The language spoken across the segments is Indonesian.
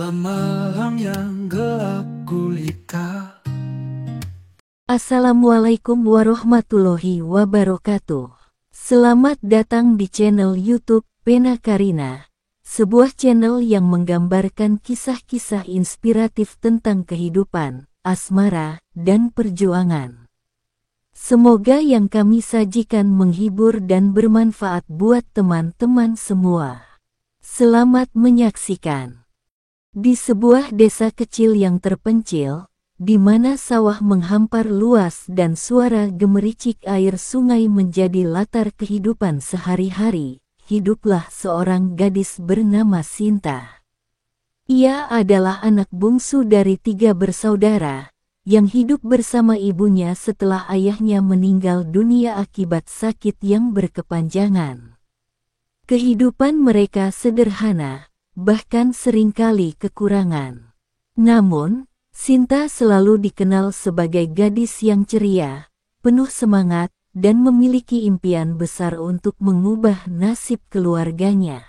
Malam yang gelap gulita. Assalamualaikum warahmatullahi wabarakatuh. Selamat datang di channel YouTube Pena Karina, sebuah channel yang menggambarkan kisah-kisah inspiratif tentang kehidupan, asmara, dan perjuangan. Semoga yang kami sajikan menghibur dan bermanfaat buat teman-teman semua. Selamat menyaksikan. Di sebuah desa kecil yang terpencil, di mana sawah menghampar luas dan suara gemericik air sungai menjadi latar kehidupan sehari-hari, hiduplah seorang gadis bernama Sinta. Ia adalah anak bungsu dari 3 bersaudara, yang hidup bersama ibunya setelah ayahnya meninggal dunia akibat sakit yang berkepanjangan. Kehidupan mereka sederhana, bahkan seringkali kekurangan. Namun, Sinta selalu dikenal sebagai gadis yang ceria, penuh semangat, dan memiliki impian besar untuk mengubah nasib keluarganya.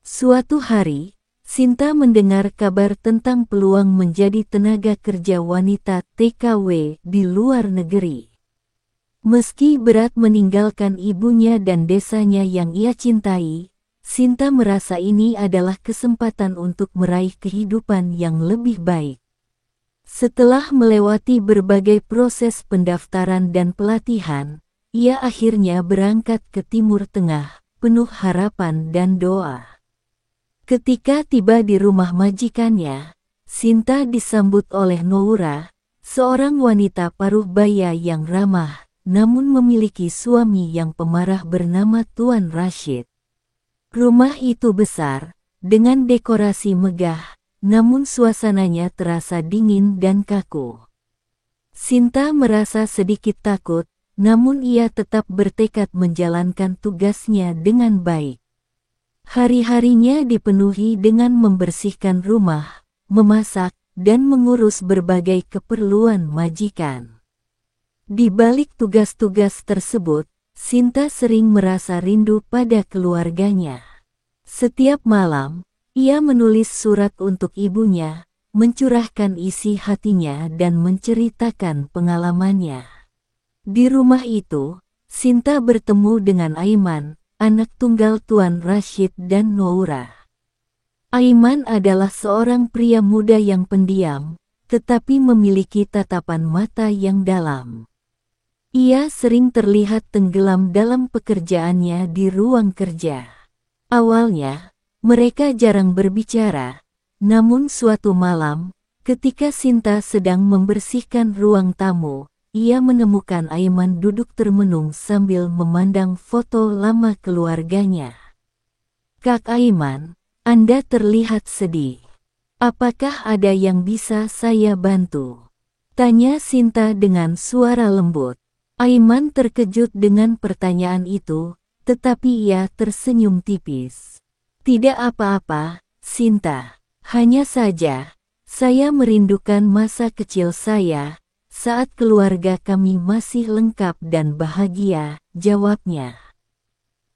Suatu hari, Sinta mendengar kabar tentang peluang menjadi tenaga kerja wanita TKW di luar negeri. Meski berat meninggalkan ibunya dan desanya yang ia cintai, Sinta merasa ini adalah kesempatan untuk meraih kehidupan yang lebih baik. Setelah melewati berbagai proses pendaftaran dan pelatihan, ia akhirnya berangkat ke Timur Tengah, penuh harapan dan doa. Ketika tiba di rumah majikannya, Sinta disambut oleh Noura, seorang wanita paruh baya yang ramah, namun memiliki suami yang pemarah bernama Tuan Rashid. Rumah itu besar, dengan dekorasi megah, namun suasananya terasa dingin dan kaku. Sinta merasa sedikit takut, namun ia tetap bertekad menjalankan tugasnya dengan baik. Hari-harinya dipenuhi dengan membersihkan rumah, memasak, dan mengurus berbagai keperluan majikan. Di balik tugas-tugas tersebut, Sinta sering merasa rindu pada keluarganya. Setiap malam, ia menulis surat untuk ibunya, mencurahkan isi hatinya dan menceritakan pengalamannya. Di rumah itu, Sinta bertemu dengan Aiman, anak tunggal Tuan Rashid dan Noura. Aiman adalah seorang pria muda yang pendiam, tetapi memiliki tatapan mata yang dalam. Ia sering terlihat tenggelam dalam pekerjaannya di ruang kerja. Awalnya, mereka jarang berbicara, namun suatu malam, ketika Sinta sedang membersihkan ruang tamu, ia menemukan Aiman duduk termenung sambil memandang foto lama keluarganya. "Kak Aiman, Anda terlihat sedih. Apakah ada yang bisa saya bantu?" tanya Sinta dengan suara lembut. Aiman terkejut dengan pertanyaan itu, tetapi ia tersenyum tipis. "Tidak apa-apa, Sinta. Hanya saja, saya merindukan masa kecil saya, saat keluarga kami masih lengkap dan bahagia," jawabnya.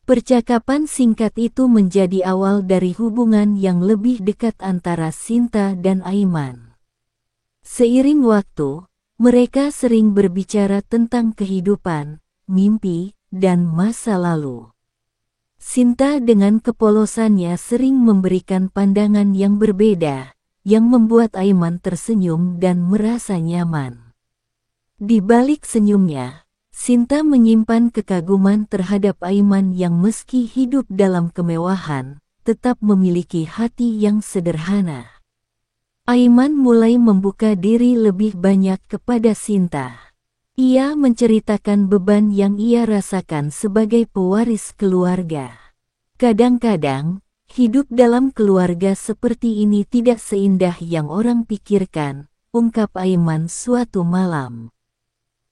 Percakapan singkat itu menjadi awal dari hubungan yang lebih dekat antara Sinta dan Aiman. Seiring waktu, mereka sering berbicara tentang kehidupan, mimpi, dan masa lalu. Sinta dengan kepolosannya sering memberikan pandangan yang berbeda, yang membuat Aiman tersenyum dan merasa nyaman. Di balik senyumnya, Sinta menyimpan kekaguman terhadap Aiman yang meski hidup dalam kemewahan, tetap memiliki hati yang sederhana. Aiman mulai membuka diri lebih banyak kepada Sinta. Ia menceritakan beban yang ia rasakan sebagai pewaris keluarga. "Kadang-kadang, hidup dalam keluarga seperti ini tidak seindah yang orang pikirkan," ungkap Aiman suatu malam.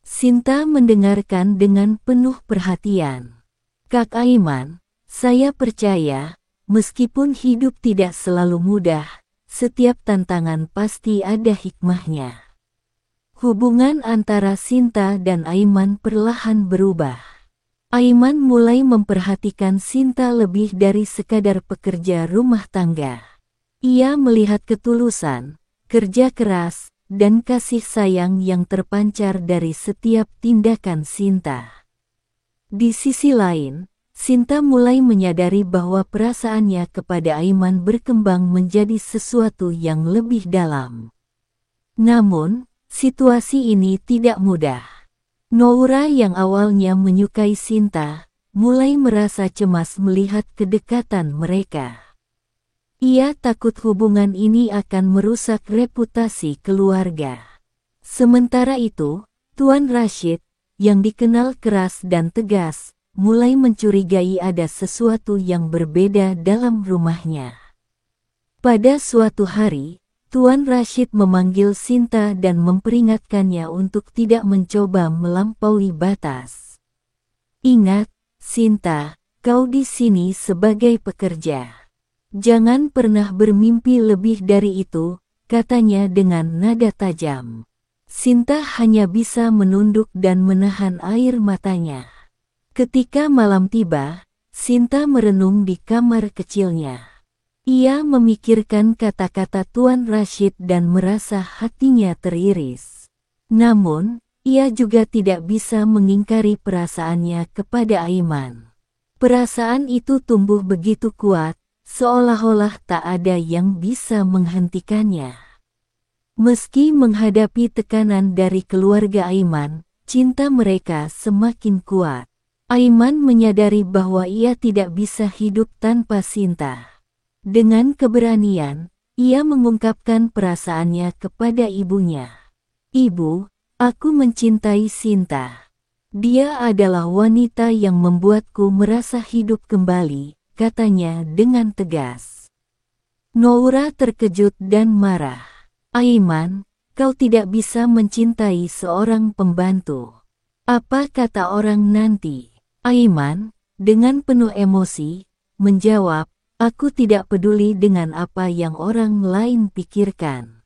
Sinta mendengarkan dengan penuh perhatian. "Kak Aiman, saya percaya, meskipun hidup tidak selalu mudah, setiap tantangan pasti ada hikmahnya." Hubungan antara Sinta dan Aiman perlahan berubah. Aiman mulai memperhatikan Sinta lebih dari sekadar pekerja rumah tangga. Ia melihat ketulusan, kerja keras, dan kasih sayang yang terpancar dari setiap tindakan Sinta. Di sisi lain, Sinta mulai menyadari bahwa perasaannya kepada Aiman berkembang menjadi sesuatu yang lebih dalam. Namun, situasi ini tidak mudah. Noura yang awalnya menyukai Sinta, mulai merasa cemas melihat kedekatan mereka. Ia takut hubungan ini akan merusak reputasi keluarga. Sementara itu, Tuan Rashid, yang dikenal keras dan tegas, mulai mencurigai ada sesuatu yang berbeda dalam rumahnya. Pada suatu hari, Tuan Rashid memanggil Sinta dan memperingatkannya untuk tidak mencoba melampaui batas. Ingat, Sinta, kau di sini sebagai pekerja. Jangan pernah bermimpi lebih dari itu, katanya dengan nada tajam. Sinta hanya bisa menunduk dan menahan air matanya. Ketika malam tiba, Sinta merenung di kamar kecilnya. Ia memikirkan kata-kata Tuan Rashid dan merasa hatinya teriris. Namun, ia juga tidak bisa mengingkari perasaannya kepada Aiman. Perasaan itu tumbuh begitu kuat, seolah-olah tak ada yang bisa menghentikannya. Meski menghadapi tekanan dari keluarga Aiman, cinta mereka semakin kuat. Aiman menyadari bahwa ia tidak bisa hidup tanpa Sinta. Dengan keberanian, ia mengungkapkan perasaannya kepada ibunya. Ibu, aku mencintai Sinta. Dia adalah wanita yang membuatku merasa hidup kembali, katanya dengan tegas. Noura terkejut dan marah. Aiman, kau tidak bisa mencintai seorang pembantu. Apa kata orang nanti? Aiman, dengan penuh emosi, menjawab, aku tidak peduli dengan apa yang orang lain pikirkan.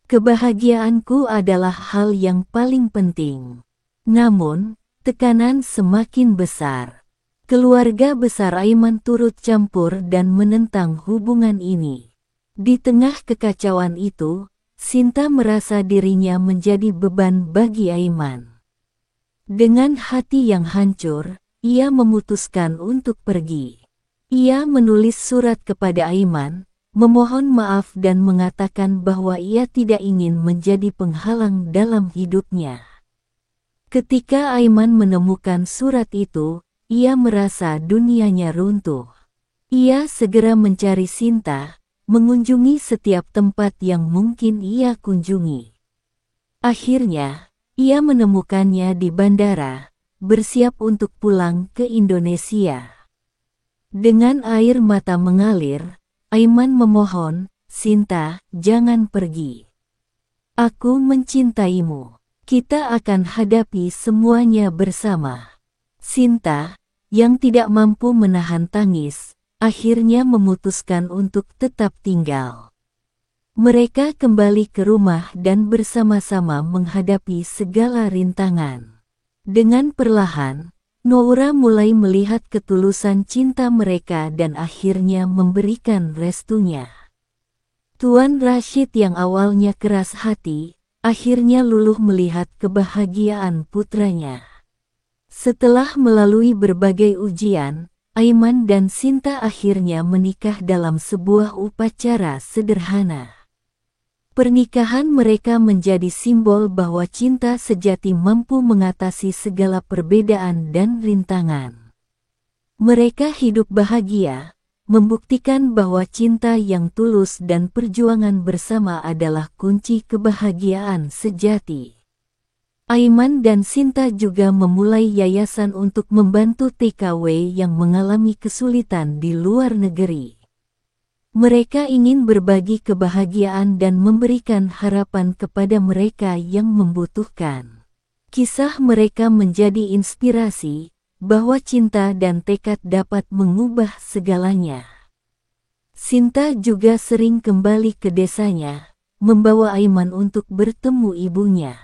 Kebahagiaanku adalah hal yang paling penting. Namun, tekanan semakin besar. Keluarga besar Aiman turut campur dan menentang hubungan ini. Di tengah kekacauan itu, Sinta merasa dirinya menjadi beban bagi Aiman. Dengan hati yang hancur, ia memutuskan untuk pergi. Ia menulis surat kepada Aiman, memohon maaf dan mengatakan bahwa ia tidak ingin menjadi penghalang dalam hidupnya. Ketika Aiman menemukan surat itu, ia merasa dunianya runtuh. Ia segera mencari Sinta, mengunjungi setiap tempat yang mungkin ia kunjungi. Akhirnya, ia menemukannya di bandara, bersiap untuk pulang ke Indonesia. Dengan air mata mengalir, Aiman memohon, Sinta, jangan pergi. Aku mencintaimu. Kita akan hadapi semuanya bersama. Sinta, yang tidak mampu menahan tangis, akhirnya memutuskan untuk tetap tinggal. Mereka kembali ke rumah dan bersama-sama menghadapi segala rintangan. Dengan perlahan, Noura mulai melihat ketulusan cinta mereka dan akhirnya memberikan restunya. Tuan Rashid yang awalnya keras hati, akhirnya luluh melihat kebahagiaan putranya. Setelah melalui berbagai ujian, Aiman dan Sinta akhirnya menikah dalam sebuah upacara sederhana. Pernikahan mereka menjadi simbol bahwa cinta sejati mampu mengatasi segala perbedaan dan rintangan. Mereka hidup bahagia, membuktikan bahwa cinta yang tulus dan perjuangan bersama adalah kunci kebahagiaan sejati. Aiman dan Sinta juga memulai yayasan untuk membantu TKW yang mengalami kesulitan di luar negeri. Mereka ingin berbagi kebahagiaan dan memberikan harapan kepada mereka yang membutuhkan. Kisah mereka menjadi inspirasi, bahwa cinta dan tekad dapat mengubah segalanya. Sinta juga sering kembali ke desanya, membawa Aiman untuk bertemu ibunya.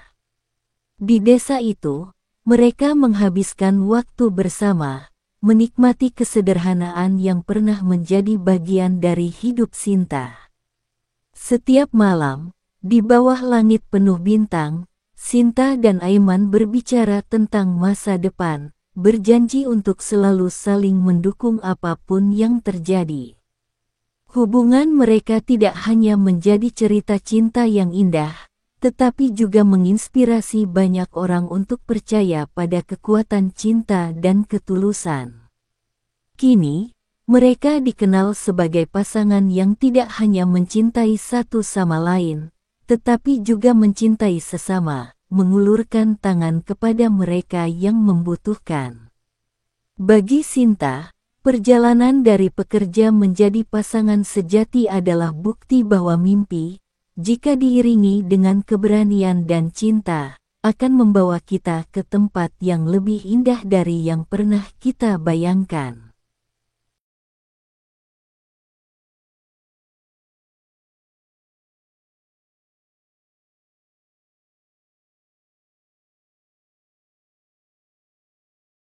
Di desa itu, mereka menghabiskan waktu bersama, menikmati kesederhanaan yang pernah menjadi bagian dari hidup Sinta. Setiap malam, di bawah langit penuh bintang, Sinta dan Aiman berbicara tentang masa depan, berjanji untuk selalu saling mendukung apapun yang terjadi. Hubungan mereka tidak hanya menjadi cerita cinta yang indah, tetapi juga menginspirasi banyak orang untuk percaya pada kekuatan cinta dan ketulusan. Kini, mereka dikenal sebagai pasangan yang tidak hanya mencintai satu sama lain, tetapi juga mencintai sesama, mengulurkan tangan kepada mereka yang membutuhkan. Bagi Sinta, perjalanan dari pekerja menjadi pasangan sejati adalah bukti bahwa mimpi, jika diiringi dengan keberanian dan cinta, akan membawa kita ke tempat yang lebih indah dari yang pernah kita bayangkan.